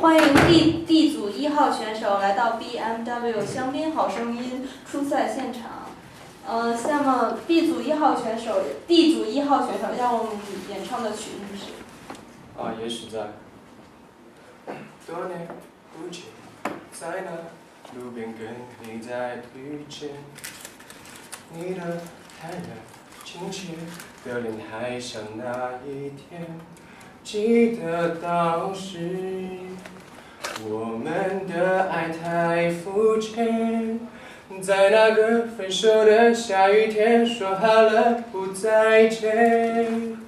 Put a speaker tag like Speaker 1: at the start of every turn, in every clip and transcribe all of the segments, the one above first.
Speaker 1: 欢迎 D组1号选手来到 BMW 香槟好声音初赛现场。下面 D组1号选手让我们演唱的曲目是。
Speaker 2: 也许在多年不见，在那路边跟你再遇见，你的坦然亲切的脸，还像那一天。记得当时我们的爱太肤浅，在那个分手的下雨天，说好了不再见。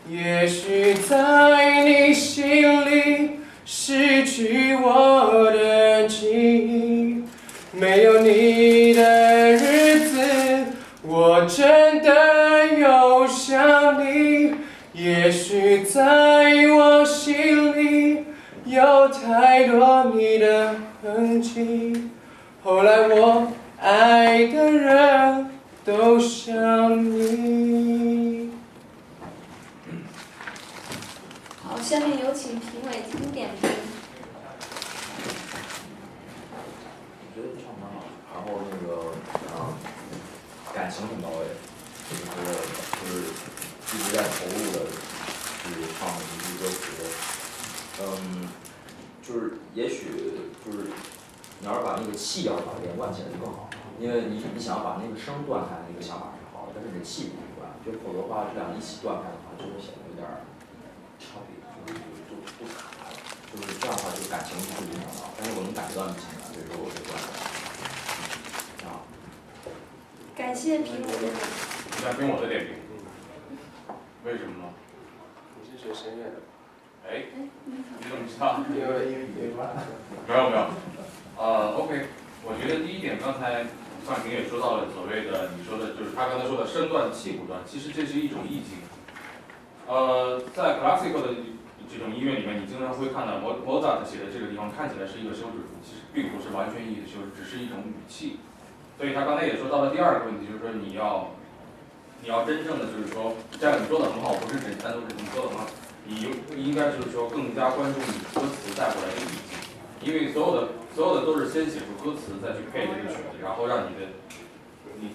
Speaker 2: 也许在你心里失去我的记忆，没有你的日子，我真的有想你。也许在我心里有太多你的痕迹，后来我爱的人都像你。
Speaker 1: 好，下面有请评委进行点评。
Speaker 3: 我觉得唱得蛮好，然后那个感情很到位，就是一直在投入的去唱一句歌词，就是也许就是你要是把那个气要是把它连贯起来就更好，因为你想要把那个声断开，那个想法是好的，但是你的气不能断，就否则的话这两个一起断开的话，就会显得有点差别，就不卡了，就是这样的话就感情不会影响到，但是我能感觉到你情感，所以说我就断了。
Speaker 1: 感谢评委的点评。
Speaker 4: 你想听我的点评？为什么呢？
Speaker 2: 你是学声乐的？
Speaker 4: 你怎么知道？
Speaker 2: 因为
Speaker 4: 没有。OK， 我觉得第一点，刚才范平也说到了所谓的你说的，就是他刚才说的声断气不断，其实这是一种意境。在 classical 的这种音乐里面，你经常会看到Mozart写的这个地方看起来是一个休止符，其实并不是完全意义的休止，只是一种语气。所以他刚才也说到了第二个问题，就是说你要真正的就是说，这样你说的很好，不是只单独是你说的很好，你应该就是说更加关注你歌词带过来的意境，因为所有的都是先写出歌词，再去配这个曲子，然后让你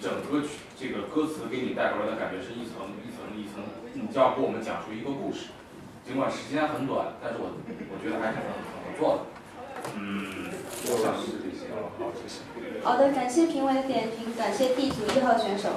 Speaker 4: 整个这个歌词给你带过来的感觉是一层一层一层，你就要给我们讲述一个故事，尽管时间很短，但是我觉得还是很不错的。我想是这些。好，谢谢。
Speaker 1: 好的，感谢评委的点评，感谢 D组1号选手。